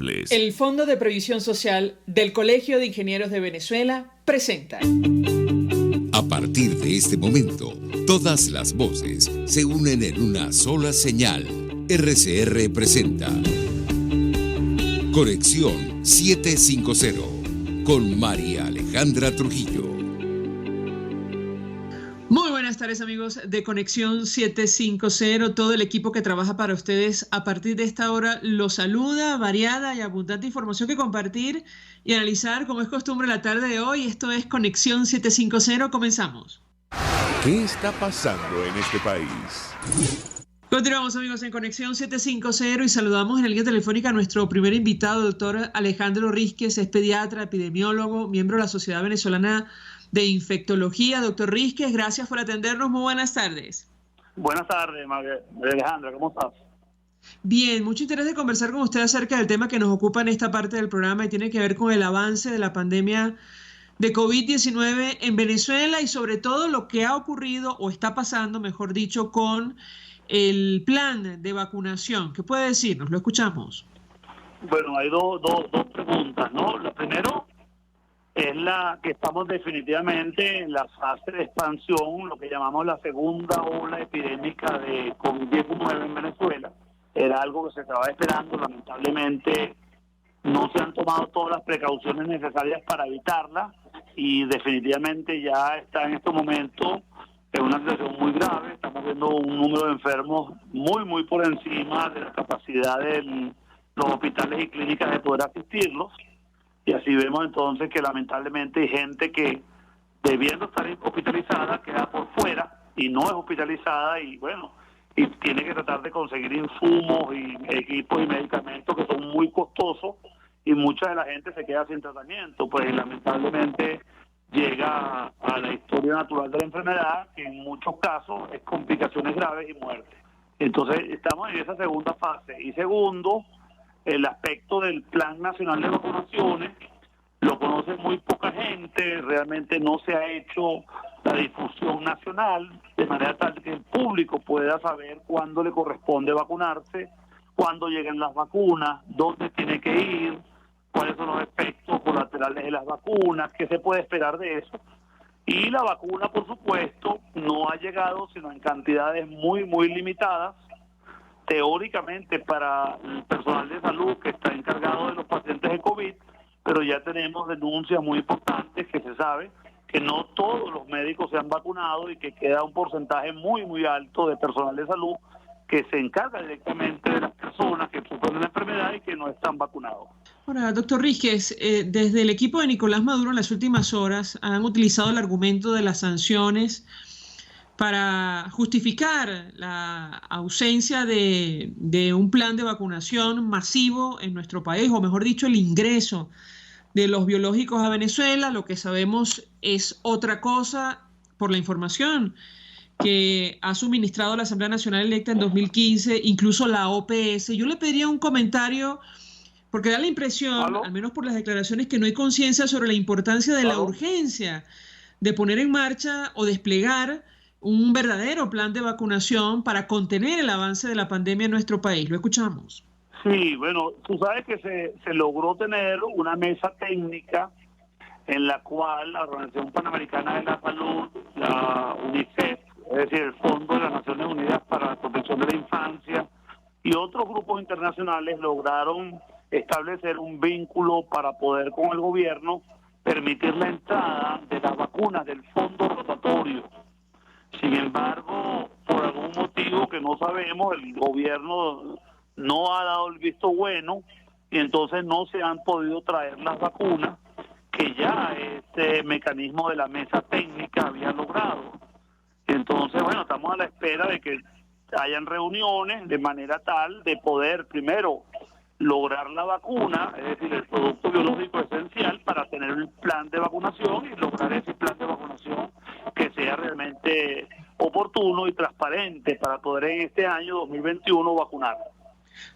El Fondo de Previsión Social del Colegio de Ingenieros de Venezuela presenta. A partir de este momento, todas las voces se unen en una sola señal. RCR presenta Conexión 750 con María Alejandra Trujillo. Muy buenas tardes, amigos de Conexión 750. Todo el equipo que trabaja para ustedes a partir de esta hora los saluda. Variada y abundante información que compartir y analizar como es costumbre la tarde de hoy. Esto es Conexión 750. Comenzamos. ¿Qué está pasando en este país? Continuamos, amigos, en Conexión 750 y saludamos en la línea telefónica a nuestro primer invitado, doctor Alejandro Rísquez, es pediatra, epidemiólogo, miembro de la Sociedad Venezolana de Infectología. Doctor Rísquez, gracias por atendernos. Muy buenas tardes. Buenas tardes, María Alejandra, ¿cómo estás? Bien, mucho interés de conversar con usted acerca del tema que nos ocupa en esta parte del programa y tiene que ver con el avance de la pandemia de COVID-19 en Venezuela y sobre todo lo que ha ocurrido o está pasando, mejor dicho, con el plan de vacunación. ¿Qué puede decirnos? Lo escuchamos. Bueno, hay dos preguntas, ¿no? La primera es la que estamos definitivamente en la fase de expansión, lo que llamamos la segunda ola epidémica de COVID-19 en Venezuela. Era algo que se estaba esperando, lamentablemente no se han tomado todas las precauciones necesarias para evitarla y definitivamente ya está en estos momentos en una situación muy grave. Estamos viendo un número de enfermos muy por encima de la capacidad de los hospitales y clínicas de poder asistirlos. Y así vemos entonces que lamentablemente hay gente que debiendo estar hospitalizada queda por fuera y no es hospitalizada y bueno, y tiene que tratar de conseguir insumos y equipos y medicamentos que son muy costosos y mucha de la gente se queda sin tratamiento, pues lamentablemente llega a la historia natural de la enfermedad, que en muchos casos es complicaciones graves y muerte. Entonces estamos en esa segunda fase. Y segundo, el aspecto del Plan Nacional de Vacunaciones, lo conoce muy poca gente, realmente no se ha hecho la difusión nacional, de manera tal que el público pueda saber cuándo le corresponde vacunarse, cuándo llegan las vacunas, dónde tiene que ir, cuáles son los efectos colaterales de las vacunas, qué se puede esperar de eso. Y la vacuna, por supuesto, no ha llegado sino en cantidades muy limitadas, teóricamente para el personal de salud que está encargado de los pacientes de COVID, pero ya tenemos denuncias muy importantes que se sabe que no todos los médicos se han vacunado y que queda un porcentaje muy alto de personal de salud que se encarga directamente de las personas que sufren la enfermedad y que no están vacunados. Ahora, doctor Rísquez, desde el equipo de Nicolás Maduro en las últimas horas han utilizado el argumento de las sanciones para justificar la ausencia de un plan de vacunación masivo en nuestro país, o mejor dicho, el ingreso de los biológicos a Venezuela. Lo que sabemos es otra cosa por la información que ha suministrado la Asamblea Nacional electa en 2015, incluso la OPS. Yo le pediría un comentario, porque da la impresión, al menos por las declaraciones, que no hay conciencia sobre la importancia de la urgencia de poner en marcha o desplegar un verdadero plan de vacunación para contener el avance de la pandemia en nuestro país. Lo escuchamos. Sí, bueno, tú sabes que se logró tener una mesa técnica en la cual la Organización Panamericana de la Salud, la UNICEF, es decir, el Fondo de las Naciones Unidas para la Protección de la Infancia y otros grupos internacionales lograron establecer un vínculo para poder con el gobierno permitir la entrada de las vacunas del fondo rotatorio. Sin embargo, por algún motivo que no sabemos, el gobierno no ha dado el visto bueno y entonces no se han podido traer las vacunas que ya este mecanismo de la mesa técnica había logrado. Entonces, bueno, estamos a la espera de que hayan reuniones de manera tal de poder primero lograr la vacuna, es decir, el producto biológico esencial para tener un plan de vacunación y lograr ese plan de vacunación que sea realmente oportuno y transparente para poder en este año 2021 vacunar.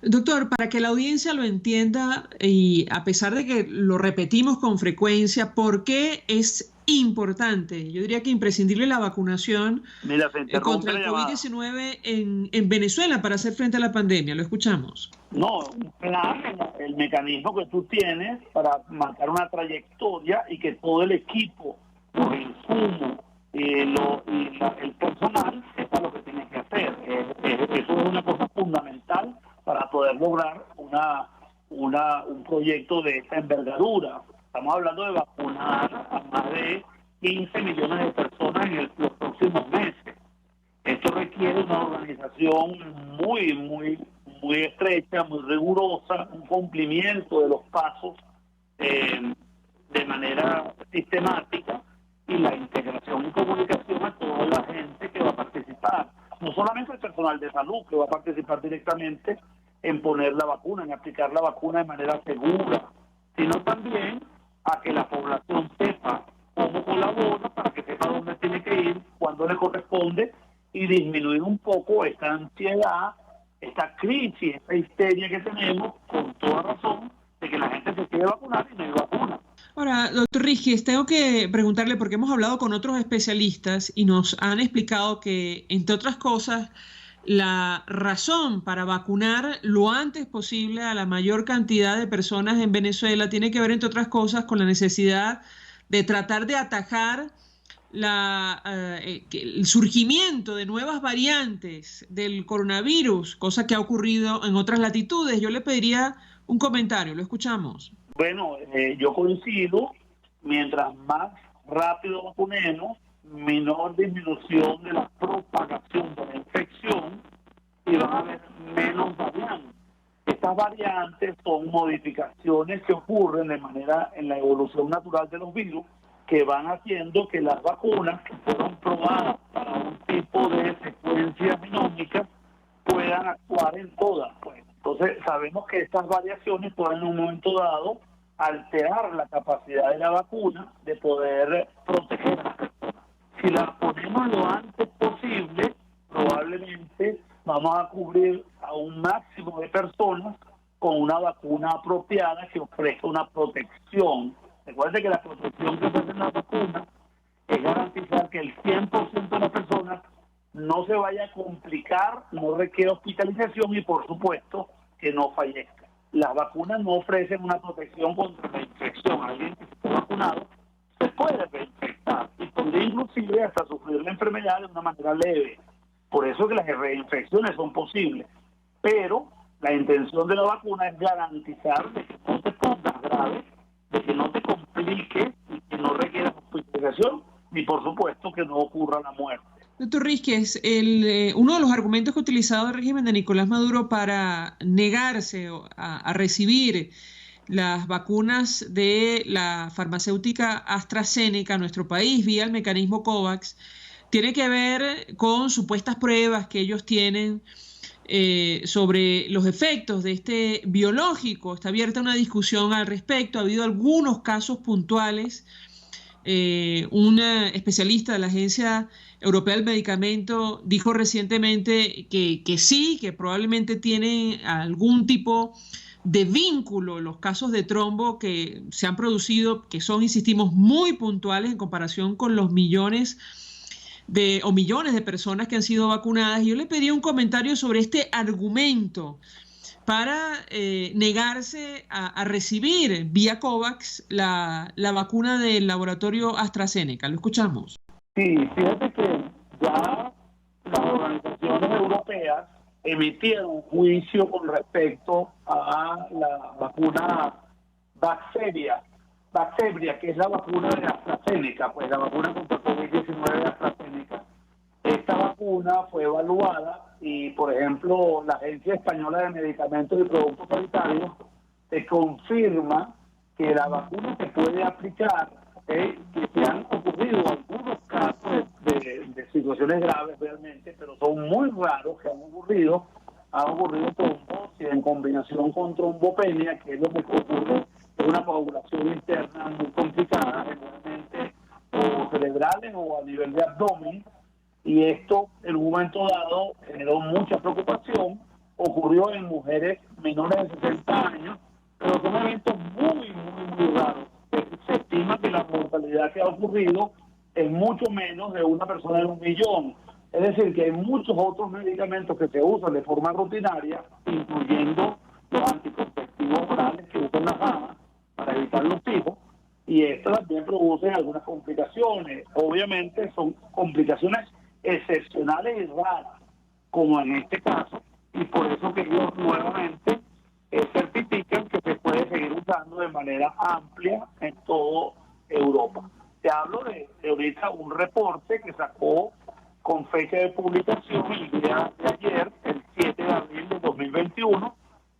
Doctor, para que la audiencia lo entienda y a pesar de que lo repetimos con frecuencia, ¿por qué es importante, yo diría que imprescindible la vacunación Mira, se interrumpe contra el la llamada. COVID-19 en Venezuela para hacer frente a la pandemia. Lo escuchamos. No, un plan, el mecanismo que tú tienes para marcar una trayectoria y que todo el equipo, los insumos el personal sepa lo que tiene que hacer. Eso es una cosa fundamental para poder lograr un proyecto de esta envergadura. Estamos hablando de vacunar a más de 15 millones de personas en los próximos meses. Esto requiere una organización muy estrecha, muy rigurosa, un cumplimiento de los pasos de manera sistemática y la integración y comunicación a toda la gente que va a participar. No solamente el personal de salud que va a participar directamente en poner la vacuna, en aplicar la vacuna de manera segura, sino también a que la población sepa cómo colabora para que sepa dónde tiene que ir, cuándo le corresponde y disminuir un poco esta ansiedad, esta crisis, esta histeria que tenemos, con toda razón, de que la gente se quiere vacunar y no hay vacuna. Ahora, doctor Rísquez, tengo que preguntarle, porque hemos hablado con otros especialistas y nos han explicado que, entre otras cosas, la razón para vacunar lo antes posible a la mayor cantidad de personas en Venezuela tiene que ver, entre otras cosas, con la necesidad de tratar de atajar el surgimiento de nuevas variantes del coronavirus, cosa que ha ocurrido en otras latitudes. Yo le pediría un comentario, lo escuchamos. Bueno, yo coincido, mientras más rápido vacunemos, menor disminución de la propagación de la infección y van a haber menos variantes. Estas variantes son modificaciones que ocurren de manera en la evolución natural de los virus, que van haciendo que las vacunas que fueron probadas para un tipo de secuencia genómica puedan actuar en todas. Pues. Entonces sabemos que estas variaciones pueden en un momento dado alterar la capacidad de la vacuna de poder proteger a las personas. Si la ponemos lo antes posible, probablemente vamos a cubrir a un máximo de personas con una vacuna apropiada que ofrezca una protección. Recuerde que la protección que ofrece la vacuna es garantizar que el 100% de las personas no se vaya a complicar, no requiera hospitalización y, por supuesto, que no fallezca. Las vacunas no ofrecen una protección contra la infección. Alguien que esté vacunado se puede reinfectar y podría inclusive hasta sufrir la enfermedad de una manera leve. Por eso que las reinfecciones son posibles. Pero la intención de la vacuna es garantizar de que no te pongas grave, de que no te compliques y que no requieras hospitalización, ni por supuesto que no ocurra la muerte. Doctor Rísquez, uno de los argumentos que ha utilizado el régimen de Nicolás Maduro para negarse a recibir las vacunas de la farmacéutica AstraZeneca a nuestro país vía el mecanismo COVAX tiene que ver con supuestas pruebas que ellos tienen sobre los efectos de este biológico. Está abierta una discusión al respecto. Ha habido algunos casos puntuales. Un especialista de la Agencia Europea del Medicamento dijo recientemente que sí, que probablemente tiene algún tipo de vínculo los casos de trombo que se han producido, que son, insistimos, muy puntuales en comparación con los millones de personas que han sido vacunadas. Yo le pedí un comentario sobre este argumento para negarse a recibir vía COVAX la vacuna del laboratorio AstraZeneca. Lo escuchamos. Sí, fíjate que ya las organizaciones europeas emitieron juicio con respecto a la vacuna Vaxzevria, que es la vacuna de AstraZeneca, pues la vacuna contra COVID-19 de AstraZeneca. Esta vacuna fue evaluada y, por ejemplo, la Agencia Española de Medicamentos y Productos Sanitarios te confirma que la vacuna se puede aplicar, que se han ocurrido algunos casos de situaciones graves realmente, pero son muy raros que han ocurrido trombosis en combinación con trombopenia, que es lo que ocurre en una coagulación interna muy complicada, generalmente o cerebrales o a nivel de abdomen, y esto en un momento dado generó mucha preocupación. Ocurrió en mujeres menores de 60 años, pero son eventos muy raros. Se estima que la mortalidad cantidad que ha ocurrido es mucho menos de una persona en 1.000.000. Es decir, que hay muchos otros medicamentos que se usan de forma rutinaria, incluyendo los anticonceptivos orales que usan las damas para evitar los hijos, y esto también produce algunas complicaciones. Obviamente son complicaciones excepcionales y raras, como en este caso, y por eso que ellos nuevamente certifican que se puede seguir usando de manera amplia en toda Europa. Te hablo de ahorita un reporte que sacó con fecha de publicación el día de ayer, el 7 de abril de 2021,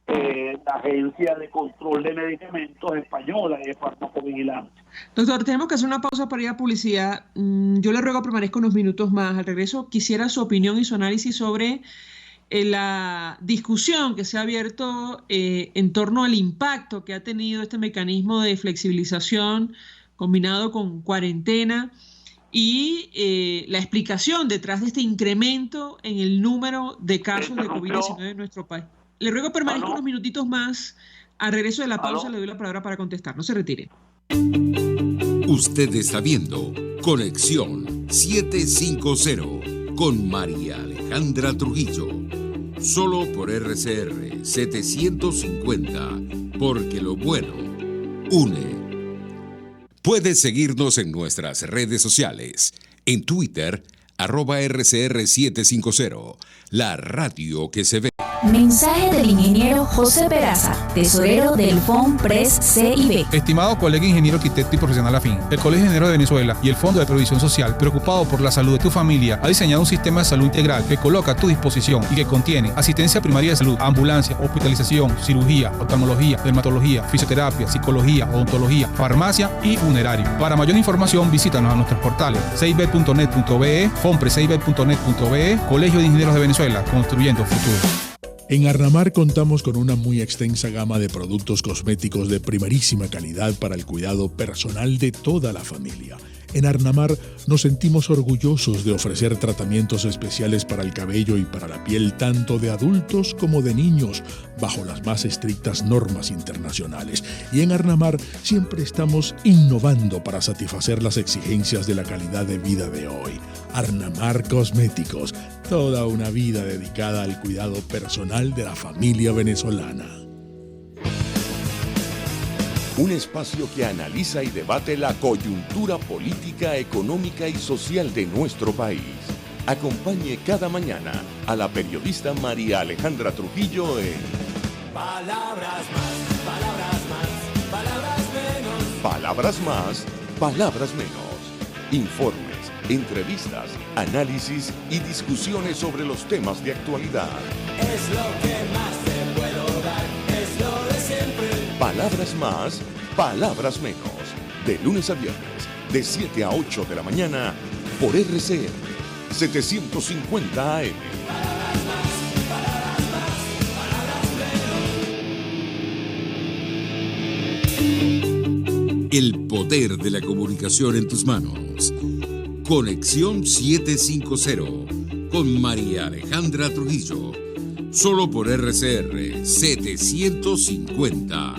la Agencia de Control de Medicamentos Española y de Farmacovigilancia. Doctor, tenemos que hacer una pausa para ir a publicidad. Yo le ruego permanezca unos minutos más. Al regreso quisiera su opinión y su análisis sobre la discusión que se ha abierto en torno al impacto que ha tenido este mecanismo de flexibilización combinado con cuarentena y la explicación detrás de este incremento en el número de casos de COVID-19 en nuestro país. Le ruego permanezca unos minutitos más. Al regreso de la pausa le doy la palabra para contestar. No se retire. Usted está viendo Conexión 750 con María Alejandra Trujillo. Solo por RCR 750, porque lo bueno une. Puedes seguirnos en nuestras redes sociales. En Twitter, @RCR750, la radio que se ve. Mensaje del ingeniero José Peraza, tesorero del FONPRES CIB. Estimado colega ingeniero arquitecto y profesional afín, el Colegio de Ingenieros de Venezuela y el Fondo de Previsión Social, preocupado por la salud de tu familia, ha diseñado un sistema de salud integral que coloca a tu disposición y que contiene asistencia primaria de salud, ambulancia, hospitalización, cirugía, oftalmología, dermatología, fisioterapia, psicología, odontología, farmacia y funerario. Para mayor información, visítanos a nuestros portales cib.net.be, fonprescib.net.be, Colegio de Ingenieros de Venezuela, construyendo futuro. En Arnamar contamos con una muy extensa gama de productos cosméticos de primerísima calidad para el cuidado personal de toda la familia. En Arnamar nos sentimos orgullosos de ofrecer tratamientos especiales para el cabello y para la piel tanto de adultos como de niños, bajo las más estrictas normas internacionales. Y en Arnamar siempre estamos innovando para satisfacer las exigencias de la calidad de vida de hoy. Arnamar Cosméticos, toda una vida dedicada al cuidado personal de la familia venezolana. Un espacio que analiza y debate la coyuntura política, económica y social de nuestro país. Acompañe cada mañana a la periodista María Alejandra Trujillo en Palabras más, palabras más, palabras menos. Palabras más, palabras menos. Informes, entrevistas, análisis y discusiones sobre los temas de actualidad. Es lo que más te puedo dar, es lo de siempre. Palabras más, palabras menos. De lunes a viernes, de 7 a 8 de la mañana, por RCR 750 AM. Palabras más, palabras más, palabras menos. El poder de la comunicación en tus manos. Conexión 750 con María Alejandra Trujillo. Solo por RCR 750,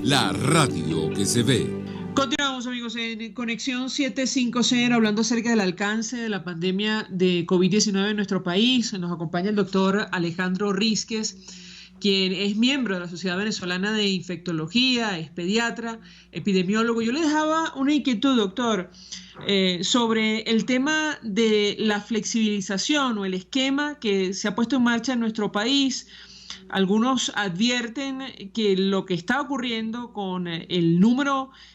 la radio que se ve. Continuamos, amigos, en Conexión 750, hablando acerca del alcance de la pandemia de COVID-19 en nuestro país. Nos acompaña el doctor Alejandro Rísquez, quien es miembro de la Sociedad Venezolana de Infectología, es pediatra, epidemiólogo. Yo le dejaba una inquietud, doctor, sobre el tema de la flexibilización o el esquema que se ha puesto en marcha en nuestro país. Algunos advierten que lo que está ocurriendo con el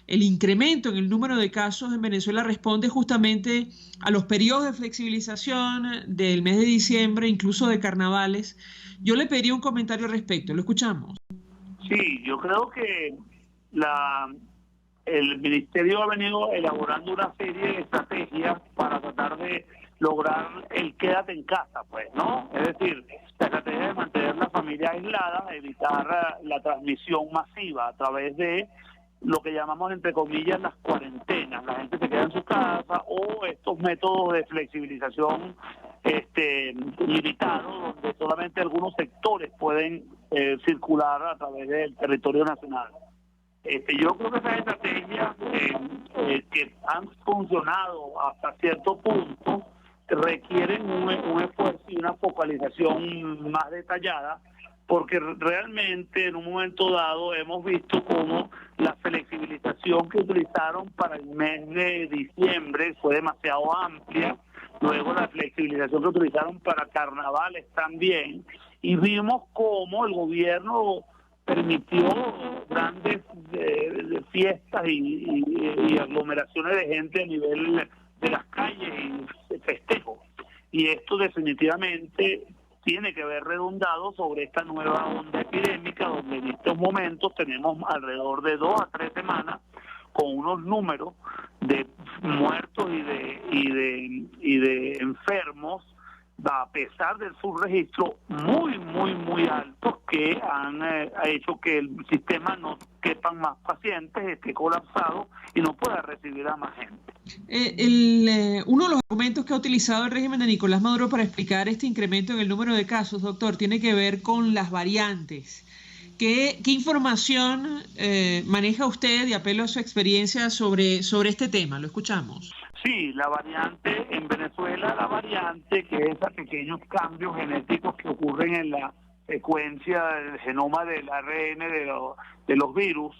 incremento en el número de casos en Venezuela responde justamente a los periodos de flexibilización del mes de diciembre, incluso de carnavales. Yo le pediría un comentario al respecto. ¿Lo escuchamos? Sí, yo creo que el Ministerio ha venido elaborando una serie de estrategias para tratar de lograr el quédate en casa, pues, ¿no? Es decir, la estrategia de mantener la familia aislada, evitar la transmisión masiva a través de lo que llamamos, entre comillas, las cuarentenas. La gente se queda en su casa, o estos métodos de flexibilización limitados, donde solamente algunos sectores pueden circular a través del territorio nacional. Yo creo que esas estrategias que han funcionado hasta cierto punto requieren un esfuerzo y una focalización más detallada, porque realmente en un momento dado hemos visto cómo la flexibilización que utilizaron para el mes de diciembre fue demasiado amplia, luego la flexibilización que utilizaron para carnavales también, y vimos cómo el gobierno permitió grandes fiestas y aglomeraciones de gente a nivel de las calles y festejos. Y esto definitivamente tiene que haber redundado sobre esta nueva onda epidémica, donde en estos momentos tenemos alrededor de 2 a 3 semanas con unos números de muertos y de enfermos, a pesar de su registro muy altos, que han hecho que el sistema no quepan más pacientes, esté colapsado y no pueda recibir a más gente. Uno de los argumentos que ha utilizado el régimen de Nicolás Maduro para explicar este incremento en el número de casos, doctor, tiene que ver con las variantes. ¿Qué información maneja usted y apelo a su experiencia sobre este tema? Lo escuchamos. Sí, la variante en Venezuela, la variante que es a pequeños cambios genéticos que ocurren en la secuencia del genoma del ARN de los virus.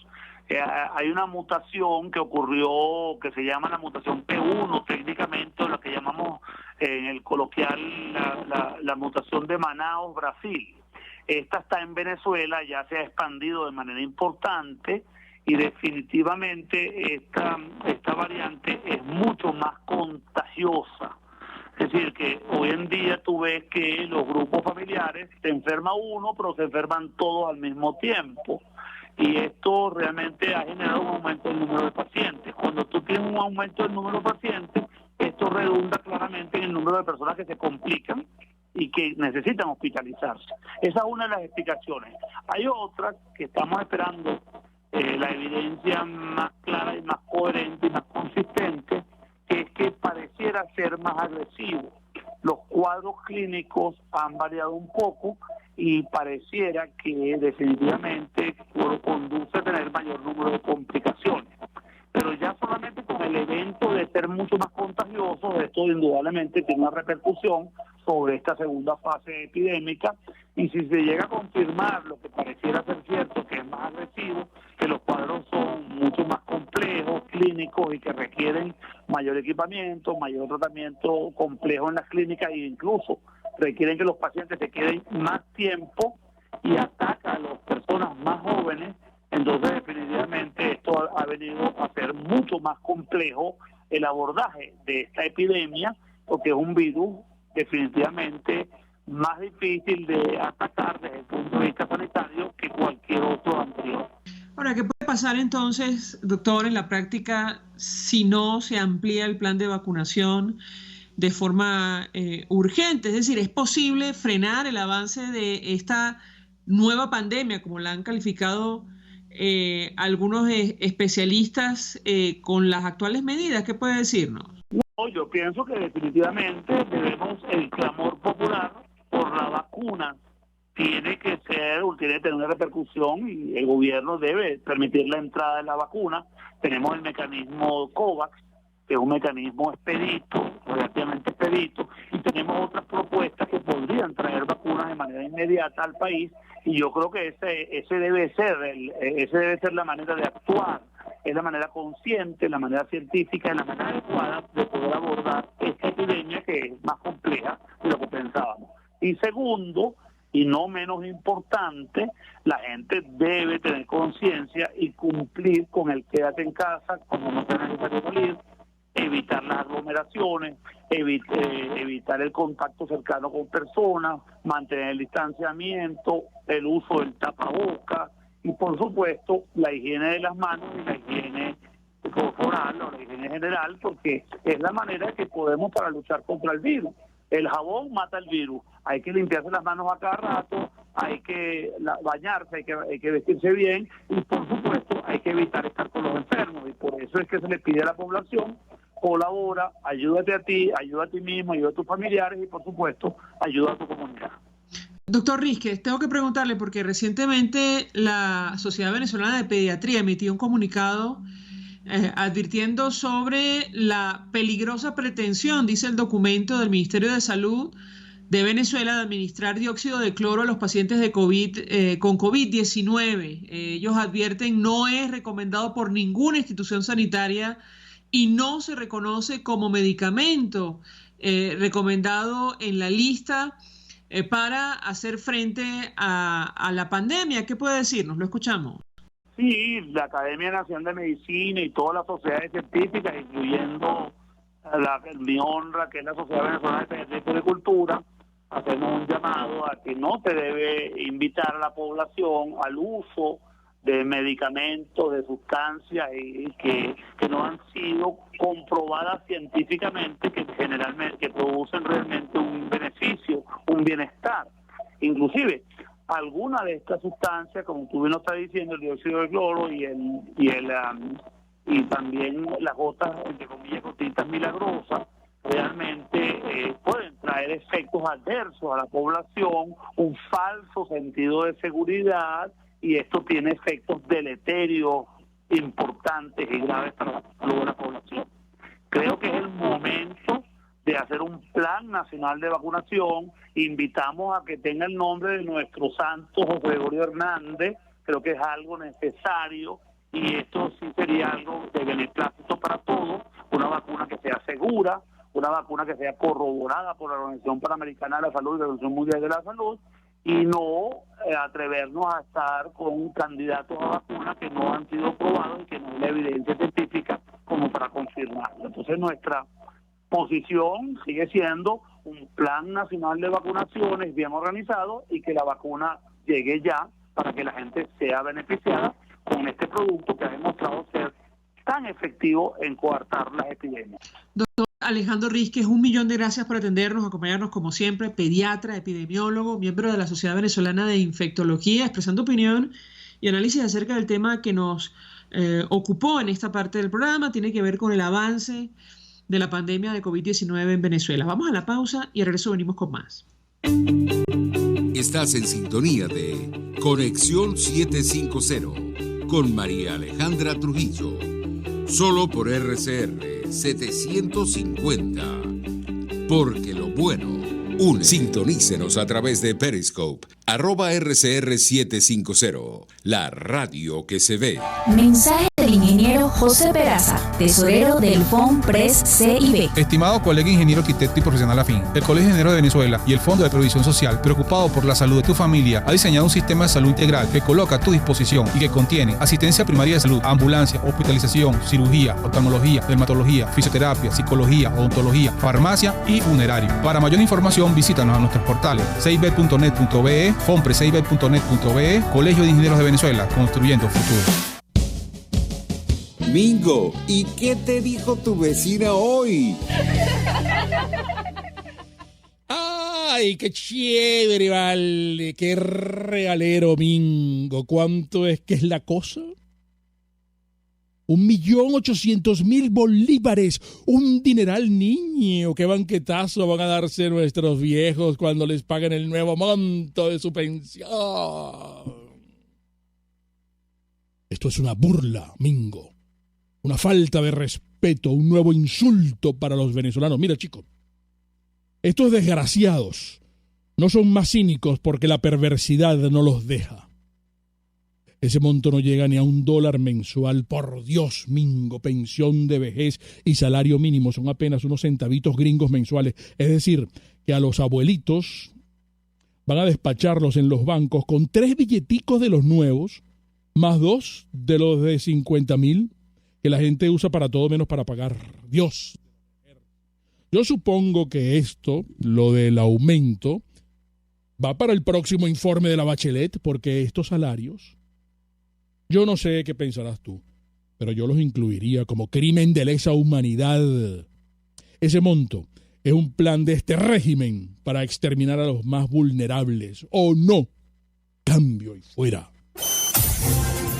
Hay una mutación que ocurrió que se llama la mutación P1 técnicamente, o lo que llamamos en el coloquial la mutación de Manaus, Brasil. Esta está en Venezuela, ya se ha expandido de manera importante y definitivamente esta variante es mucho más contagiosa. Es decir, que hoy en día tú ves que los grupos familiares se enferma uno, pero se enferman todos al mismo tiempo. Y esto realmente ha generado un aumento del número de pacientes. Cuando tú tienes un aumento del número de pacientes, esto redunda claramente en el número de personas que se complican y que necesitan hospitalizarse. Esa es una de las explicaciones. Hay otras que estamos esperando la evidencia más clara y más coherente y más consistente, que es que pareciera ser más agresivo. Los cuadros clínicos han variado un poco y pareciera que definitivamente conduce a tener mayor número de complicaciones. Pero ya solamente con el evento de ser mucho más contagioso, esto indudablemente tiene una repercusión sobre esta segunda fase epidémica, y si se llega a confirmar lo que pareciera ser cierto, que es más agresivo, que los cuadros son mucho más complejos, clínicos, y que requieren mayor equipamiento, mayor tratamiento complejo en las clínicas, e incluso requieren que los pacientes se queden más tiempo y ataca a las personas más jóvenes, entonces definitivamente esto ha venido a ser mucho más complejo el abordaje de esta epidemia, porque es un virus definitivamente más difícil de atacar desde el punto de vista sanitario que cualquier otro anterior. Ahora, ¿qué puede pasar entonces, doctor, en la práctica si no se amplía el plan de vacunación de forma urgente? Es decir, ¿es posible frenar el avance de esta nueva pandemia, como la han calificado algunos especialistas, con las actuales medidas? ¿Qué puede decirnos? No, yo pienso que definitivamente el clamor popular por la vacuna tiene que tener una repercusión, y el gobierno debe permitir la entrada de la vacuna. Tenemos el mecanismo COVAX, que es un mecanismo expedito, relativamente expedito, y tenemos otras propuestas que podrían traer vacunas de manera inmediata al país, y yo creo que ese debe ser la manera de actuar, es la manera consciente, la manera científica, la manera adecuada de poder abordar esta epidemia, que es más compleja de lo que pensábamos. Y segundo, y no menos importante, la gente debe tener conciencia y cumplir con el quédate en casa cuando no sea necesario salir, evitar las aglomeraciones, evitar el contacto cercano con personas, mantener el distanciamiento, el uso del tapaboca y, por supuesto, la higiene de las manos y la higiene corporal o la higiene general, porque es la manera que podemos para luchar contra el virus. El jabón mata el virus, hay que limpiarse las manos a cada rato, hay que bañarse, hay que vestirse bien, y por supuesto hay que evitar estar con los enfermos, y por eso es que se le pide a la población: colabora, ayúdate a ti mismo, ayuda a tus familiares y por supuesto ayuda a tu comunidad. Doctor Rísquez, tengo que preguntarle porque recientemente la Sociedad Venezolana de Pediatría emitió un comunicado advirtiendo sobre la peligrosa pretensión, dice el documento del Ministerio de Salud de Venezuela, de administrar dióxido de cloro a los pacientes de COVID, con COVID-19. Ellos advierten no es recomendado por ninguna institución sanitaria y no se reconoce como medicamento recomendado en la lista para hacer frente a la pandemia. ¿Qué puede decirnos? Lo escuchamos. Sí, la Academia Nacional de Medicina y todas las sociedades científicas, incluyendo mi honra, que es la Sociedad Venezolana de Agricultura, hacemos un llamado a que no se debe invitar a la población al uso de medicamentos, de sustancias que no han sido comprobadas científicamente, que generalmente producen realmente un beneficio, un bienestar. Inclusive, algunas de estas sustancias, como tú bien lo estás diciendo, el dióxido de cloro y también las gotas, entre comillas, gotitas milagrosas, realmente pueden traer efectos adversos a la población, un falso sentido de seguridad, y esto tiene efectos deleterios importantes y graves para la salud de la población. Creo que es el momento de hacer un plan nacional de vacunación. Invitamos a que tenga el nombre de nuestro santo José Gregorio Hernández. Creo que es algo necesario y esto sí sería algo de beneplácito para todos, una vacuna que sea segura, una vacuna que sea corroborada por la Organización Panamericana de la Salud y la Organización Mundial de la Salud, y no atrevernos a estar con candidatos a vacunas que no han sido probados y que no hay la evidencia científica como para confirmarlo. Entonces nuestra posición sigue siendo un plan nacional de vacunaciones bien organizado y que la vacuna llegue ya para que la gente sea beneficiada con este producto que ha demostrado ser tan efectivo en coartar las epidemias. Doctor Alejandro Rísquez, 1.000.000 de gracias por atendernos, acompañarnos como siempre, pediatra, epidemiólogo, miembro de la Sociedad Venezolana de Infectología, expresando opinión y análisis acerca del tema que nos ocupó en esta parte del programa. Tiene que ver con el avance de la pandemia de COVID-19 en Venezuela. Vamos a la pausa y al regreso venimos con más. Estás en sintonía de Conexión 750 con María Alejandra Trujillo, solo por RCR 750, porque lo bueno une. Sintonícenos a través de Periscope, @RCR750, la radio que se ve. Mensaje del ingeniero José Peraza, tesorero del FONPRES CIB. Estimado colega ingeniero arquitecto y profesional afín, el Colegio de Ingenieros de Venezuela y el Fondo de Previsión Social, preocupado por la salud de tu familia, ha diseñado un sistema de salud integral que coloca a tu disposición y que contiene asistencia primaria de salud, ambulancia, hospitalización, cirugía, oftalmología, dermatología, fisioterapia, psicología, odontología, farmacia y funerario. Para mayor información, visítanos a nuestros portales cib.net.be, fonprescib.net.be, Colegio de Ingenieros de Venezuela, construyendo futuro. Mingo, ¿y qué te dijo tu vecina hoy? ¡Ay, qué chévere, vale! ¡Qué regalero, Mingo! ¿Cuánto es que es la cosa? 1.800.000 bolívares, un dineral, niño. ¡Qué banquetazo van a darse nuestros viejos cuando les paguen el nuevo monto de su pensión! Esto es una burla, Mingo. Una falta de respeto, un nuevo insulto para los venezolanos. Mira, chicos, estos desgraciados no son más cínicos porque la perversidad no los deja. Ese monto no llega ni a $1 mensual. Por Dios, Mingo, pensión de vejez y salario mínimo son apenas unos centavitos gringos mensuales. Es decir, que a los abuelitos van a despacharlos en los bancos con 3 billeticos de los nuevos, más 2 de los de 50.000, que la gente usa para todo menos para pagar. Dios. Yo supongo que esto, lo del aumento, va para el próximo informe de la Bachelet, porque estos salarios, yo no sé qué pensarás tú, pero yo los incluiría como crimen de lesa humanidad. Ese monto es un plan de este régimen para exterminar a los más vulnerables. ¿O no? Cambio y fuera.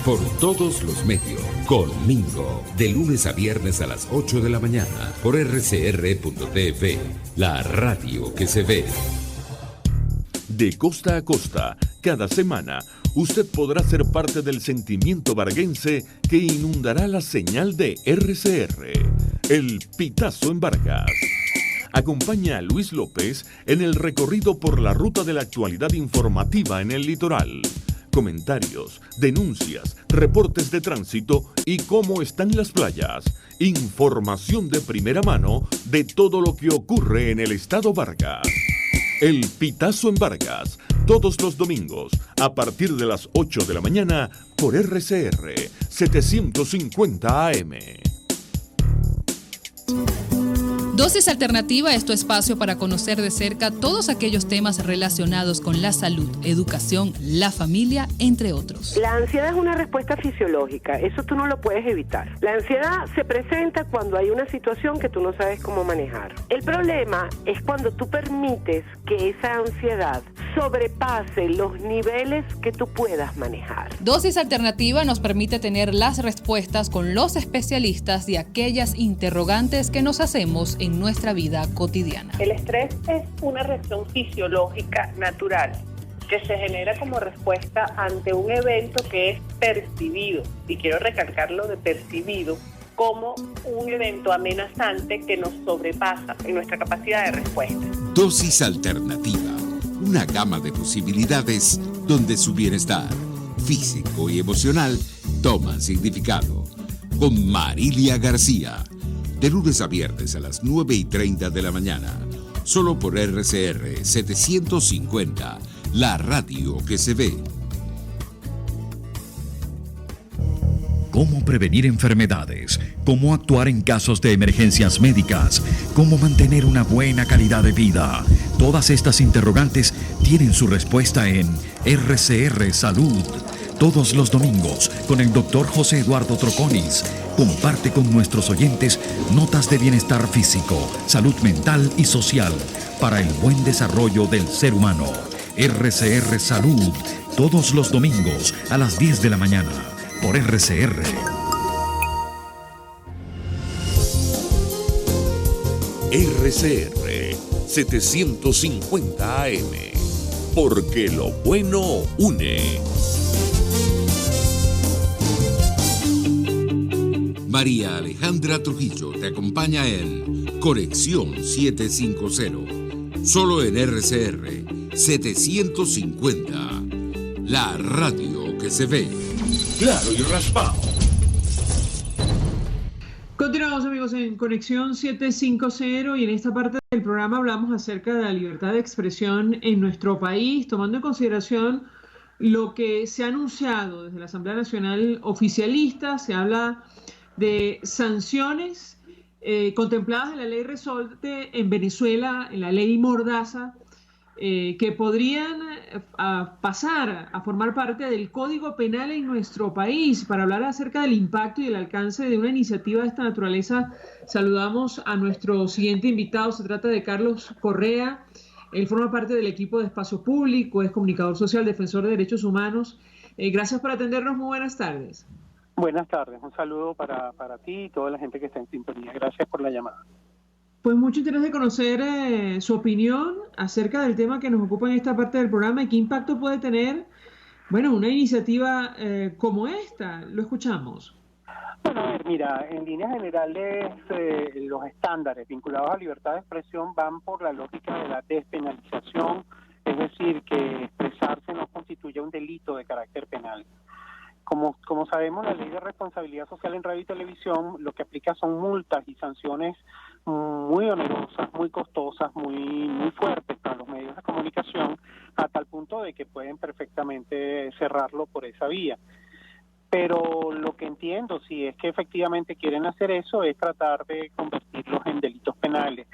Por todos los medios, con Mingo, de lunes a viernes a las 8 de la mañana, por rcr.tv, la radio que se ve. De costa a costa, cada semana, usted podrá ser parte del sentimiento varguense que inundará la señal de RCR, El Pitazo en Vargas. Acompaña a Luis López en el recorrido por la ruta de la actualidad informativa en el litoral. Comentarios, denuncias, reportes de tránsito y cómo están las playas. Información de primera mano de todo lo que ocurre en el estado Vargas. El Pitazo en Vargas, todos los domingos, a partir de las 8 de la mañana, por RCR 750 AM. Dosis Alternativa es tu espacio para conocer de cerca todos aquellos temas relacionados con la salud, educación, la familia, entre otros. La ansiedad es una respuesta fisiológica, eso tú no lo puedes evitar. La ansiedad se presenta cuando hay una situación que tú no sabes cómo manejar. El problema es cuando tú permites que esa ansiedad sobrepase los niveles que tú puedas manejar. Dosis Alternativa nos permite tener las respuestas con los especialistas de aquellas interrogantes que nos hacemos en nuestra vida cotidiana. El estrés es una reacción fisiológica natural que se genera como respuesta ante un evento que es percibido, y quiero recalcarlo de percibido, como un evento amenazante que nos sobrepasa en nuestra capacidad de respuesta. Dosis Alternativa, una gama de posibilidades donde su bienestar físico y emocional toman significado. Con Marilia García, de lunes a viernes a las 9:30 de la mañana, solo por RCR 750, la radio que se ve. Cómo prevenir enfermedades, cómo actuar en casos de emergencias médicas, cómo mantener una buena calidad de vida. Todas estas interrogantes tienen su respuesta en RCR Salud. Todos los domingos con el Dr. José Eduardo Troconis. Comparte con nuestros oyentes notas de bienestar físico, salud mental y social para el buen desarrollo del ser humano. RCR Salud, todos los domingos a las 10 de la mañana por RCR. RCR 750 AM, porque lo bueno une. María Alejandra Trujillo te acompaña en Conexión 750, solo en RCR 750, la radio que se ve. Claro y raspado. Continuamos, amigos, en Conexión 750, y en esta parte del programa hablamos acerca de la libertad de expresión en nuestro país, tomando en consideración lo que se ha anunciado desde la Asamblea Nacional oficialista. Se habla de sanciones contempladas en la ley Resorte en Venezuela, en la ley Mordaza, que podrían pasar a formar parte del Código Penal en nuestro país. Para hablar acerca del impacto y el alcance de una iniciativa de esta naturaleza, saludamos a nuestro siguiente invitado. Se trata de Carlos Correa. Él forma parte del equipo de Espacio Público, es comunicador social, defensor de derechos humanos. Gracias por atendernos, muy buenas tardes. Buenas tardes, un saludo para ti y toda la gente que está en sintonía. Gracias por la llamada. Pues mucho interés de conocer su opinión acerca del tema que nos ocupa en esta parte del programa y qué impacto puede tener, bueno, una iniciativa como esta. Lo escuchamos. Bueno, a ver, mira, en líneas generales los estándares vinculados a libertad de expresión van por la lógica de la despenalización, es decir, que expresarse no constituye un delito de carácter penal. Como sabemos, la ley de responsabilidad social en radio y televisión lo que aplica son multas y sanciones muy onerosas, muy costosas, muy fuertes para los medios de comunicación, a tal punto de que pueden perfectamente cerrarlo por esa vía. Pero lo que entiendo, si es que efectivamente quieren hacer eso, es tratar de convertirlos en delitos penales.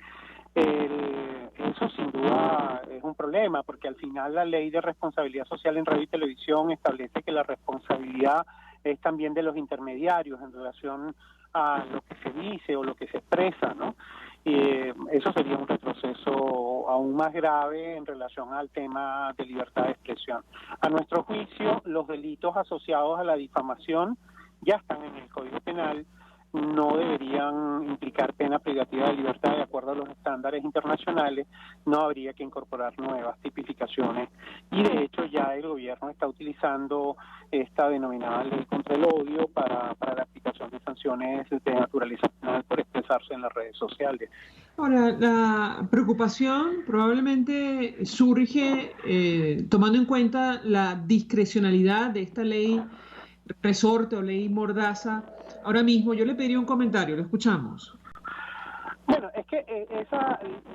Eso sin duda es un problema, porque al final la ley de responsabilidad social en radio y televisión establece que la responsabilidad es también de los intermediarios en relación a lo que se dice o lo que se expresa, ¿no? Y eso sería un retroceso aún más grave en relación al tema de libertad de expresión. A nuestro juicio, los delitos asociados a la difamación ya están en el Código Penal. no deberían implicar pena privativa de libertad de acuerdo a los estándares internacionales, no habría que incorporar nuevas tipificaciones. Y de hecho ya el gobierno está utilizando esta denominada ley contra el odio para la aplicación de sanciones de naturaleza penal por expresarse en las redes sociales. Ahora, la preocupación probablemente surge tomando en cuenta la discrecionalidad de esta ley resorte o ley mordaza. Ahora mismo yo le pediría un comentario, lo escuchamos. Bueno, es que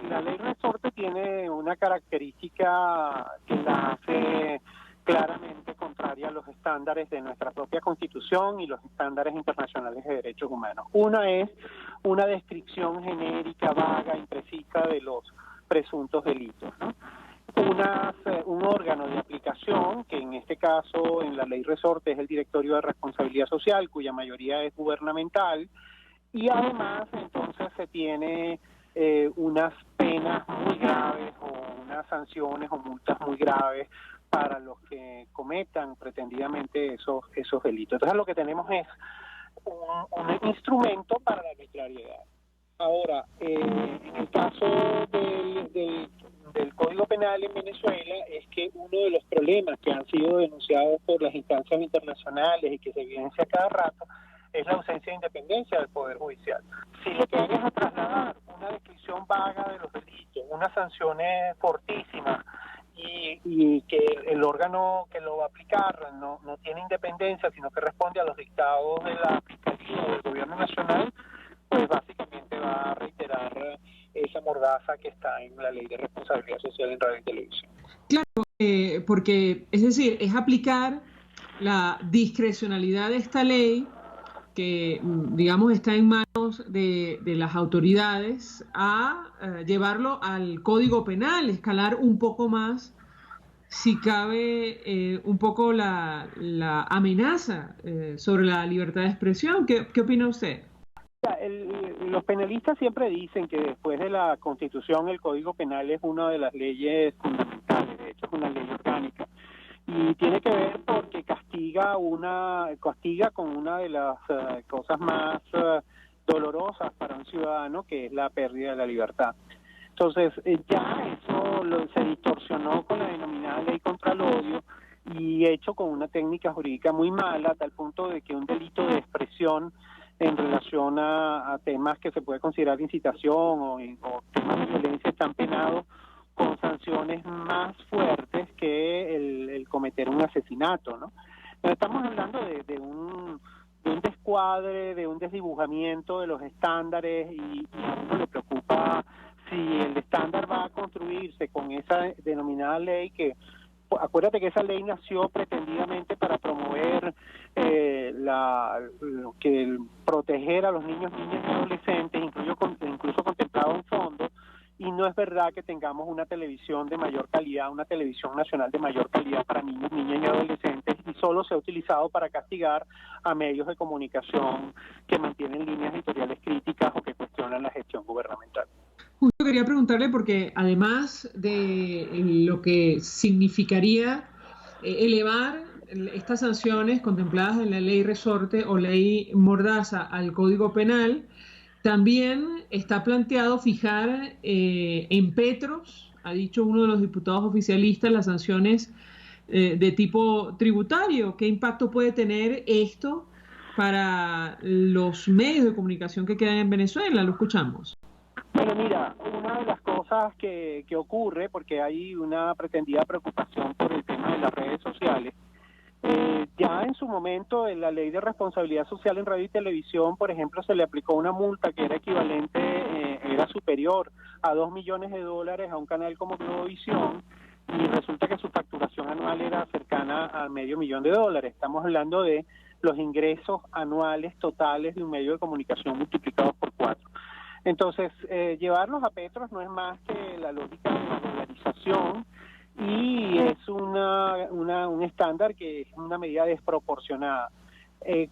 la ley resorte tiene una característica que la hace claramente contraria a los estándares de nuestra propia Constitución y los estándares internacionales de derechos humanos. Una es una descripción genérica, vaga, imprecisa de los presuntos delitos, ¿no? Un órgano de aplicación, que en este caso en la ley resorte es el Directorio de Responsabilidad Social, cuya mayoría es gubernamental, y además entonces se tiene unas penas muy graves o unas sanciones o multas muy graves para los que cometan pretendidamente esos delitos. Entonces lo que tenemos es un instrumento para la arbitrariedad. Ahora, en el caso del Código Penal en Venezuela es que uno de los problemas que han sido denunciados por las instancias internacionales y que se evidencia cada rato es la ausencia de independencia del Poder Judicial. Si lo que hay es a trasladar una descripción vaga de los delitos, unas sanciones fortísimas y que el órgano que lo va a aplicar no tiene independencia, sino que responde a los dictados de la Fiscalía o del Gobierno Nacional, pues básicamente va a reiterar esa mordaza que está en la Ley de Responsabilidad Social en Radio y Televisión. Claro, porque, es decir, es aplicar la discrecionalidad de esta ley que, digamos, está en manos de las autoridades a llevarlo al Código Penal, escalar un poco más, si cabe, un poco la amenaza sobre la libertad de expresión. ¿Qué opina usted? Los penalistas siempre dicen que después de la Constitución el Código Penal es una de las leyes fundamentales, de hecho es una ley orgánica, y tiene que ver porque castiga con una de las cosas más dolorosas para un ciudadano, que es la pérdida de la libertad. Entonces ya eso se distorsionó con la denominada ley contra el odio y hecho con una técnica jurídica muy mala, a tal punto de que un delito de expresión en relación a temas que se puede considerar incitación o temas de violencia están penados con sanciones más fuertes que el cometer un asesinato, ¿no? Pero estamos hablando de un descuadre, de un desdibujamiento de los estándares y a uno le preocupa si el estándar va a construirse con esa denominada ley que... Acuérdate que esa ley nació pretendidamente para promover proteger a los niños, niñas y adolescentes, incluso contemplado un fondo, y no es verdad que tengamos una televisión de mayor calidad, una televisión nacional de mayor calidad para niños, niñas y adolescentes, y solo se ha utilizado para castigar a medios de comunicación que mantienen líneas editoriales críticas o que cuestionan la gestión gubernamental. Justo quería preguntarle porque además de lo que significaría elevar estas sanciones contempladas en la ley resorte o ley mordaza al Código Penal, también está planteado fijar en petros, ha dicho uno de los diputados oficialistas, las sanciones de tipo tributario. ¿Qué impacto puede tener esto para los medios de comunicación que quedan en Venezuela? Lo escuchamos. Bueno, mira, una de las cosas que ocurre, porque hay una pretendida preocupación por el tema de las redes sociales, ya en su momento en la Ley de Responsabilidad Social en Radio y Televisión, por ejemplo, se le aplicó una multa que era equivalente, era superior a $2 millones a un canal como Globovisión, y resulta que su facturación anual era cercana a $500,000. Estamos hablando de los ingresos anuales totales de un medio de comunicación multiplicados por 4. Entonces, llevarlos a petros no es más que la lógica de la dolarización y es un estándar que es una medida desproporcionada.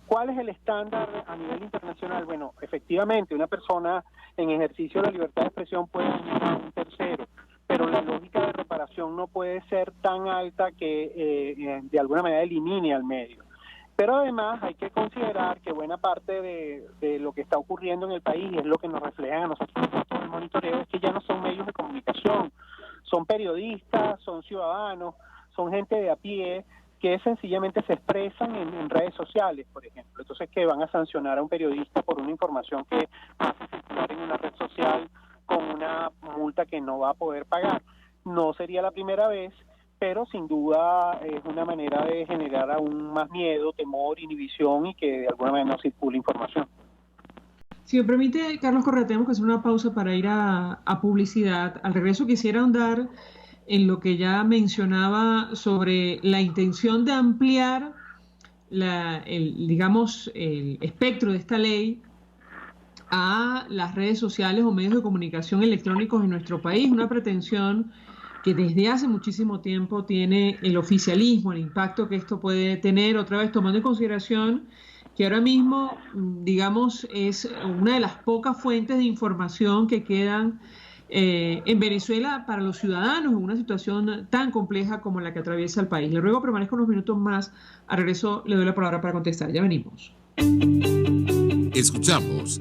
¿Cuál es el estándar a nivel internacional? Bueno, efectivamente, una persona en ejercicio de la libertad de expresión puede dañar a un tercero, pero la lógica de reparación no puede ser tan alta que de alguna manera elimine al medio. Pero además hay que considerar que buena parte de lo que está ocurriendo en el país, y es lo que nos reflejan a nosotros en el monitoreo, es que ya no son medios de comunicación, son periodistas, son ciudadanos, son gente de a pie que sencillamente se expresan en redes sociales, por ejemplo. Entonces, que van a sancionar a un periodista por una información que hace circular en una red social con una multa que no va a poder pagar. No sería la primera vez, pero sin duda es una manera de generar aún más miedo, temor, inhibición y que de alguna manera no circule información. Si me permite, Carlos Correa, tenemos que hacer una pausa para ir a publicidad. Al regreso quisiera ahondar en lo que ya mencionaba sobre la intención de ampliar el espectro de esta ley a las redes sociales o medios de comunicación electrónicos en nuestro país, una pretensión que desde hace muchísimo tiempo tiene el oficialismo, el impacto que esto puede tener, otra vez tomando en consideración que ahora mismo, digamos, es una de las pocas fuentes de información que quedan en Venezuela para los ciudadanos en una situación tan compleja como la que atraviesa el país. Le ruego permanezca unos minutos más. Al regreso le doy la palabra para contestar. Ya venimos. Escuchamos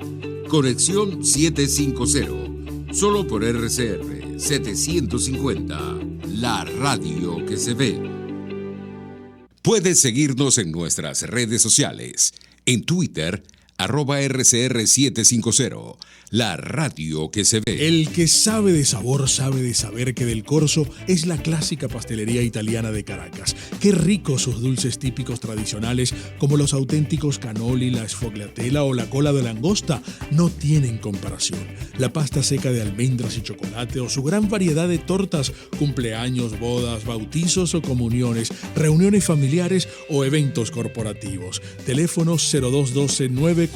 Conexión 750, solo por RCR 750, la radio que se ve. Puedes seguirnos en nuestras redes sociales. En Twitter, @RCR750, la radio que se ve. El que sabe de sabor sabe de saber que Del Corso es la clásica pastelería italiana de Caracas. Qué ricos sus dulces típicos tradicionales como los auténticos cannoli, la sfogliatella o la cola de langosta no tienen comparación. La pasta seca de almendras y chocolate o su gran variedad de tortas, cumpleaños, bodas, bautizos o comuniones, reuniones familiares o eventos corporativos. Teléfono 0212-941-1971.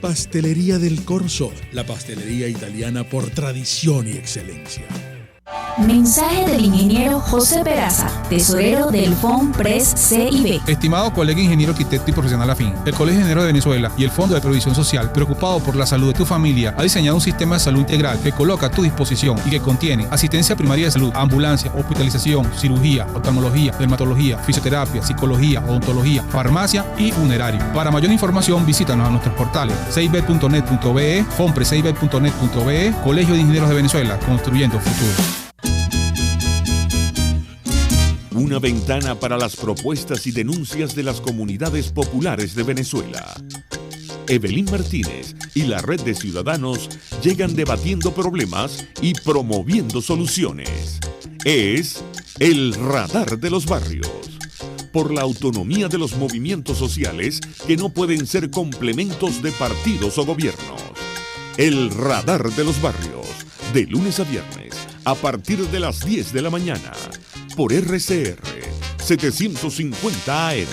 Pastelería Del Corso, la pastelería italiana por tradición y excelencia. Mensaje del ingeniero José Peraza, tesorero del FONPRES CIB. Estimado colega ingeniero arquitecto y profesional afín, el Colegio de Ingenieros de Venezuela y el Fondo de Previsión Social, preocupado por la salud de tu familia, ha diseñado un sistema de salud integral que coloca a tu disposición y que contiene asistencia primaria de salud, ambulancia, hospitalización, cirugía, oftalmología, dermatología, fisioterapia, psicología, odontología, farmacia y funerario. Para mayor información, visítanos a nuestros portales cib.net.be, fonprescib.net.be, Colegio de Ingenieros de Venezuela, construyendo futuro. Una ventana para las propuestas y denuncias de las comunidades populares de Venezuela. Evelyn Martínez y la Red de Ciudadanos llegan debatiendo problemas y promoviendo soluciones. Es el Radar de los Barrios. Por la autonomía de los movimientos sociales que no pueden ser complementos de partidos o gobiernos. El Radar de los Barrios, de lunes a viernes, a partir de las 10 de la mañana. Por RCR 750 AM.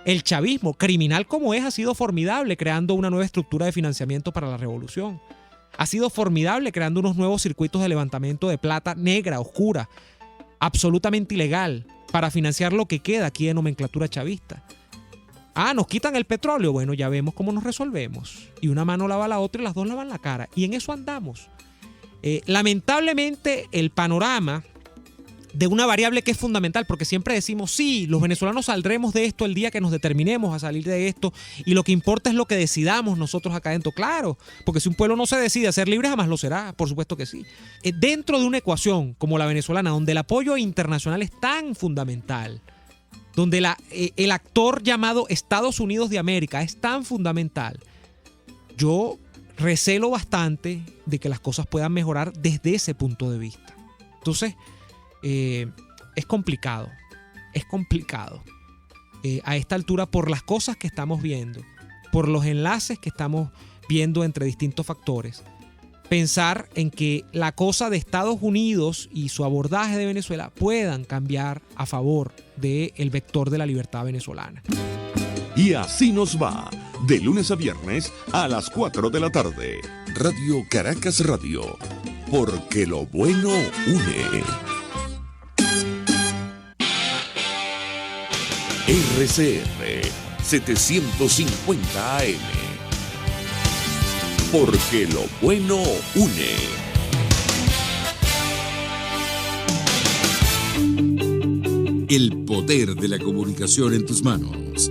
El chavismo, criminal como es, ha sido formidable creando una nueva estructura de financiamiento para la revolución. Ha sido formidable creando unos nuevos circuitos de levantamiento de plata negra, oscura, absolutamente ilegal, para financiar lo que queda aquí de nomenclatura chavista. Nos quitan el petróleo. Bueno, ya vemos cómo nos resolvemos. Y una mano lava la otra y las dos lavan la cara. Y en eso andamos. Lamentablemente el panorama de una variable que es fundamental, porque siempre decimos, sí, los venezolanos saldremos de esto el día que nos determinemos a salir de esto y lo que importa es lo que decidamos nosotros acá dentro, claro, porque si un pueblo no se decide a ser libre jamás lo será, por supuesto que sí. Dentro de una ecuación como la venezolana, donde el apoyo internacional es tan fundamental, donde el actor llamado Estados Unidos de América es tan fundamental, yo recelo bastante de que las cosas puedan mejorar desde ese punto de vista. Entonces, es complicado a esta altura por las cosas que estamos viendo, por los enlaces que estamos viendo entre distintos factores. Pensar en que la cosa de Estados Unidos y su abordaje de Venezuela puedan cambiar a favor del vector de la libertad venezolana. Y así nos va, de lunes a viernes a las 4 de la tarde. Radio Caracas Radio, porque lo bueno une. RCR 750 AM, porque lo bueno une. El poder de la comunicación en tus manos.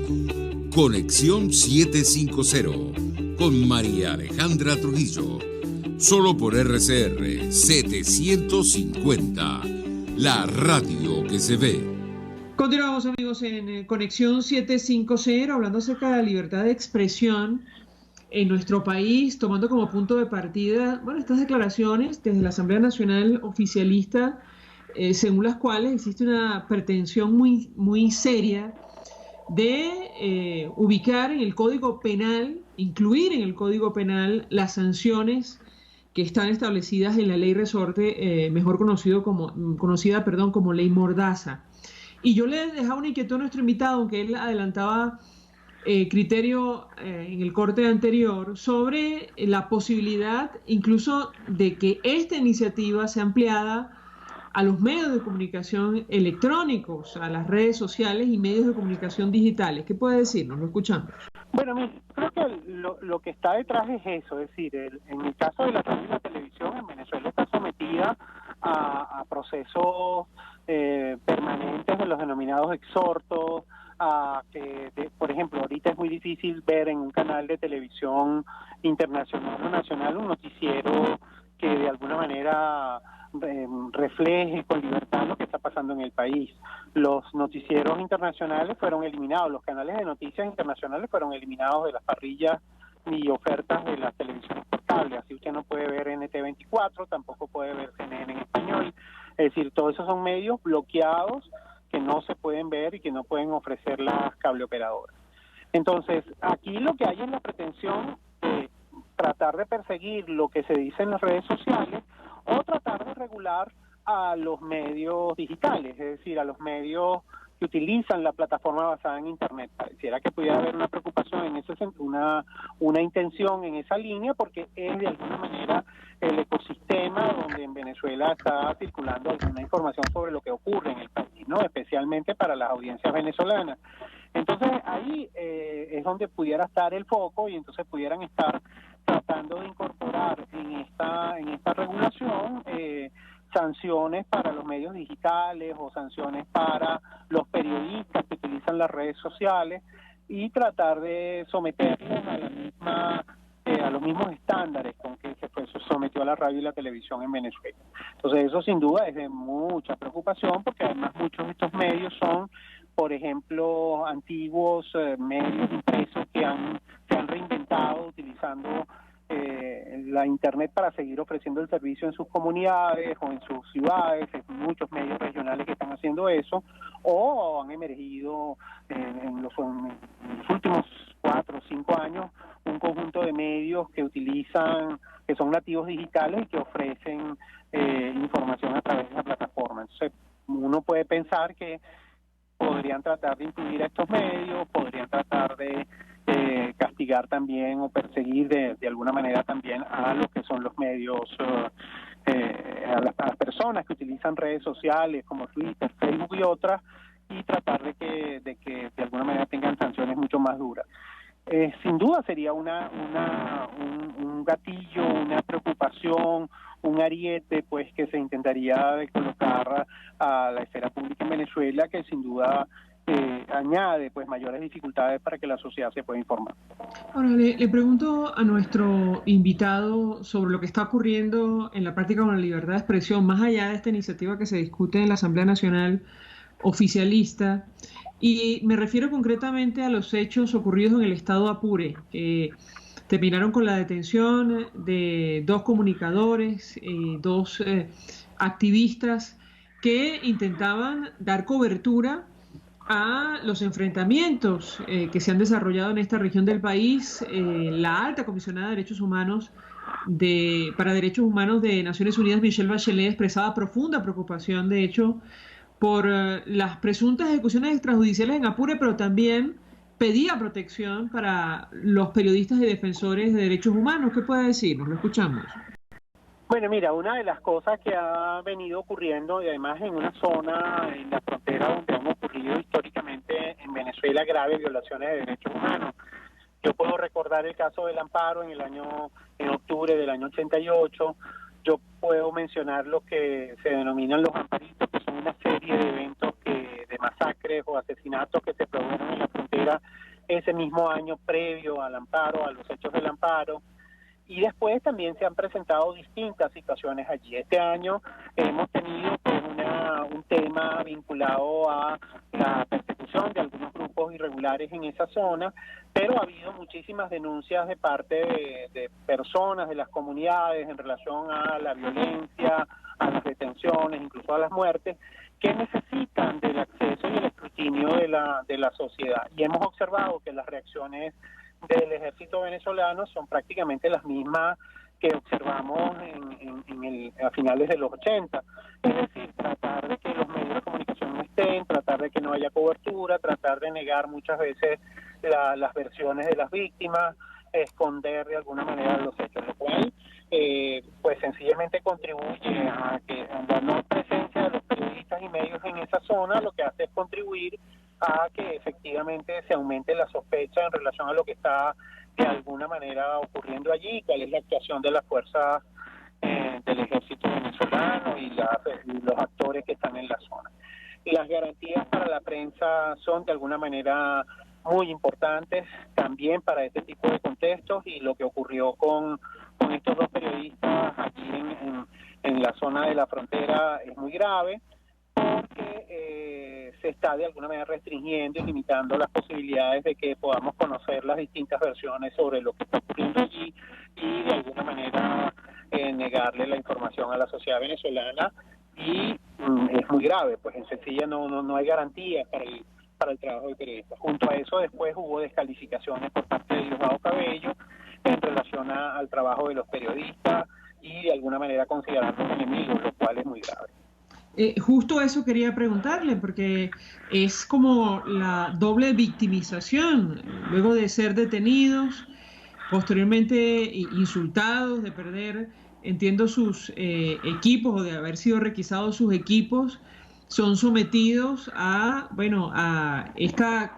Conexión 750 con María Alejandra Trujillo. Solo por RCR 750. La radio que se ve. Continuamos, amigos, en Conexión 750, hablando acerca de la libertad de expresión en nuestro país, tomando como punto de partida, bueno, estas declaraciones desde la Asamblea Nacional Oficialista, según las cuales existe una pretensión muy seria de ubicar en el Código Penal, incluir en el Código Penal las sanciones que están establecidas en la Ley Resorte, mejor conocida como Ley Mordaza. Y yo le dejaba una inquietud a nuestro invitado, aunque él adelantaba criterio en el corte anterior, sobre la posibilidad incluso de que esta iniciativa sea ampliada a los medios de comunicación electrónicos, a las redes sociales y medios de comunicación digitales. ¿Qué puede decirnos? Lo escuchamos. Bueno, mira, creo que lo que está detrás es eso, es decir, en el caso de la radio y la televisión en Venezuela está sometida a procesos permanentes de los denominados exhortos, por ejemplo, ahorita es muy difícil ver en un canal de televisión internacional o nacional un noticiero que de alguna manera refleje con libertad lo que está pasando en el país. Los noticieros internacionales fueron eliminados, los canales de noticias internacionales fueron eliminados de las parrillas y ofertas de las televisiones por cable. Así usted no puede ver NT24, tampoco puede ver CNN en español. Es decir, todos esos son medios bloqueados que no se pueden ver y que no pueden ofrecer las cableoperadoras. Entonces, aquí lo que hay es la pretensión de tratar de perseguir lo que se dice en las redes sociales o tratar de regular a los medios digitales, es decir, a los medios que utilizan la plataforma basada en Internet. Pareciera que pudiera haber una preocupación en ese sentido, una intención en esa línea, porque es de alguna manera el ecosistema donde en Venezuela está circulando alguna información sobre lo que ocurre en el país, ¿no? Especialmente para las audiencias venezolanas. Entonces ahí es donde pudiera estar el foco y entonces pudieran estar tratando de incorporar en esta regulación sanciones para los medios digitales o sanciones para los periodistas que utilizan las redes sociales y tratar de someterlos a los mismos estándares con que se sometió a la radio y la televisión en Venezuela. Entonces eso sin duda es de mucha preocupación, porque además muchos de estos medios son, por ejemplo, antiguos medios impresos que se han reinventado utilizando la Internet para seguir ofreciendo el servicio en sus comunidades o en sus ciudades. Hay muchos medios regionales que están haciendo eso, o han emergido en los últimos 4 o 5 años un conjunto de medios que son nativos digitales y que ofrecen información a través de la plataforma. Entonces uno puede pensar que podrían tratar de incluir a estos medios, podrían tratar de castigar también o perseguir de alguna manera también a lo que son los medios, a las personas que utilizan redes sociales como Twitter, Facebook y otras, y tratar de que de alguna manera tengan sanciones mucho más duras. Sin duda sería un gatillo, una preocupación, un ariete pues que se intentaría de colocar a la esfera pública en Venezuela, que sin duda añade pues mayores dificultades para que la sociedad se pueda informar. Ahora le pregunto a nuestro invitado sobre lo que está ocurriendo en la práctica con la libertad de expresión, más allá de esta iniciativa que se discute en la Asamblea Nacional Oficialista, y me refiero concretamente a los hechos ocurridos en el estado Apure, que terminaron con la detención de 2 comunicadores, 2 activistas que intentaban dar cobertura a los enfrentamientos que se han desarrollado en esta región del país. La alta comisionada de Derechos Humanos para Derechos Humanos de Naciones Unidas, Michelle Bachelet, expresaba profunda preocupación, de hecho, por las presuntas ejecuciones extrajudiciales en Apure, pero también pedía protección para los periodistas y defensores de derechos humanos. ¿Qué puede decirnos? Lo escuchamos. Bueno, mira, una de las cosas que ha venido ocurriendo, y además en una zona en la frontera donde han ocurrido históricamente en Venezuela graves violaciones de derechos humanos. Yo puedo recordar el caso del Amparo en octubre del año 88. Yo puedo mencionar lo que se denominan los amparitos, que son una serie de eventos de masacres o asesinatos que se produjeron en la frontera ese mismo año previo al amparo, a los hechos del amparo. Y después también se han presentado distintas situaciones allí. Este año hemos tenido pues, un tema vinculado a la persecución de algunos grupos irregulares en esa zona, pero ha habido muchísimas denuncias de parte de personas, de las comunidades en relación a la violencia, a las detenciones, incluso a las muertes, que necesitan del acceso y el escrutinio de la sociedad. Y hemos observado que las reacciones del ejército venezolano son prácticamente las mismas que observamos a finales de los 80. Es decir, tratar de que los medios de comunicación no estén, tratar de que no haya cobertura, tratar de negar muchas veces las versiones de las víctimas, esconder de alguna manera los hechos, lo cual pues sencillamente contribuye a que la no presencia de los periodistas y medios en esa zona lo que hace es contribuir a que efectivamente se aumente la sospecha en relación a lo que está de alguna manera ocurriendo allí, cuál es la actuación de las fuerzas del ejército venezolano y los actores que están en la zona. Y las garantías para la prensa son de alguna manera muy importantes también para este tipo de contextos, y lo que ocurrió con estos dos periodistas aquí en la zona de la frontera es muy grave, porque se está de alguna manera restringiendo y limitando las posibilidades de que podamos conocer las distintas versiones sobre lo que está ocurriendo allí, y de alguna manera negarle la información a la sociedad venezolana, y es muy grave, pues en sencilla no hay garantías para el trabajo de periodistas. Junto a eso después hubo descalificaciones por parte de Diosdado Cabello en relación al trabajo de los periodistas y de alguna manera considerarlos enemigos, lo cual es muy grave. Justo eso quería preguntarle, porque es como la doble victimización, luego de ser detenidos, posteriormente insultados, de perder, entiendo, sus equipos o de haber sido requisados sus equipos, son sometidos a esta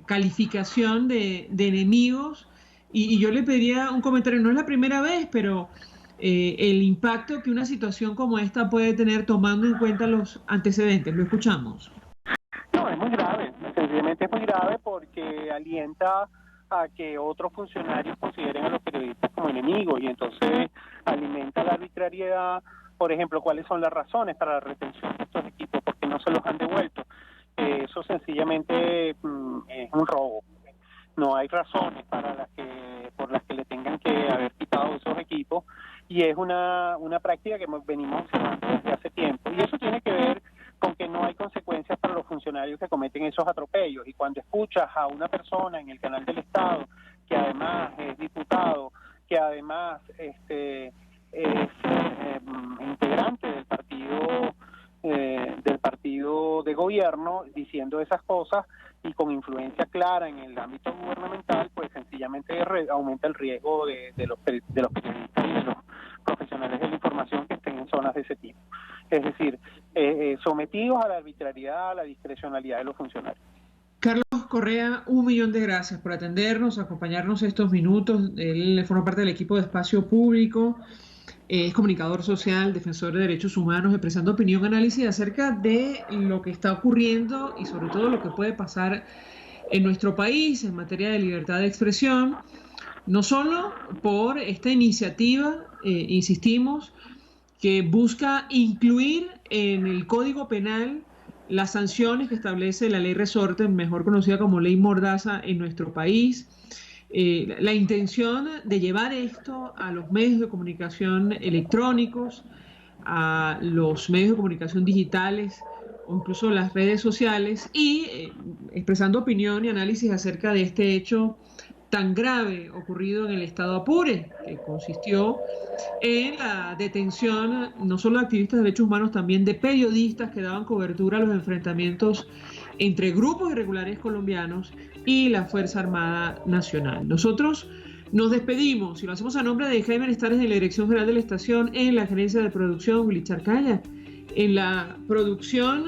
calificación de enemigos, y yo le pediría un comentario. No es la primera vez, pero el impacto que una situación como esta puede tener tomando en cuenta los antecedentes. Lo escuchamos. No, es muy grave, sencillamente es muy grave porque alienta a que otros funcionarios consideren a los periodistas como enemigos, y entonces alimenta la arbitrariedad. Por ejemplo, ¿cuáles son las razones para la retención de estos equipos? ¿Por qué no se los han devuelto? Eso sencillamente es un robo. No hay razones por las que le tengan que haber quitado esos equipos, y es una práctica que venimos observando desde hace tiempo. Y eso tiene que ver con que no hay consecuencias para los funcionarios que cometen esos atropellos. Y cuando escuchas a una persona en el canal del Estado, que además es diputado, que además es integrante del partido de gobierno, diciendo esas cosas y con influencia clara en el ámbito gubernamental, pues sencillamente aumenta el riesgo de los periodistas y de los profesionales de la información que estén en zonas de ese tipo. Es decir, sometidos a la arbitrariedad, a la discrecionalidad de los funcionarios. Carlos Correa, 1.000.000 de gracias por atendernos, acompañarnos estos minutos. Él forma parte del equipo de Espacio Público, es comunicador social, defensor de derechos humanos, expresando opinión, análisis acerca de lo que está ocurriendo y sobre todo lo que puede pasar en nuestro país en materia de libertad de expresión, no solo por esta iniciativa, insistimos, que busca incluir en el Código Penal las sanciones que establece la ley resorte, mejor conocida como ley Mordaza en nuestro país. La intención de llevar esto a los medios de comunicación electrónicos, a los medios de comunicación digitales o incluso las redes sociales, y expresando opinión y análisis acerca de este hecho tan grave ocurrido en el estado Apure, que consistió en la detención no solo de activistas de derechos humanos, también de periodistas que daban cobertura a los enfrentamientos entre grupos irregulares colombianos y la Fuerza Armada Nacional. Nosotros nos despedimos y lo hacemos a nombre de Jaime Estares en la Dirección General de la Estación, en la gerencia de producción Willy Charcaya, en la producción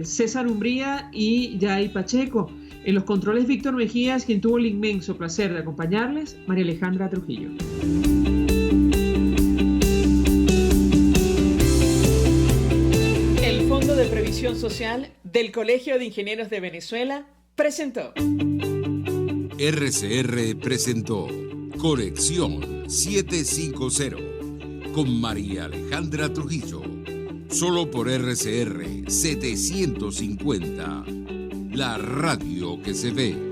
César Umbría y Yay Pacheco, en los controles Víctor Mejías, quien tuvo el inmenso placer de acompañarles, María Alejandra Trujillo. El Fondo de Previsión Social del Colegio de Ingenieros de Venezuela presentó. RCR presentó Conexión 750 con María Alejandra Trujillo. Solo por RCR 750, la radio que se ve.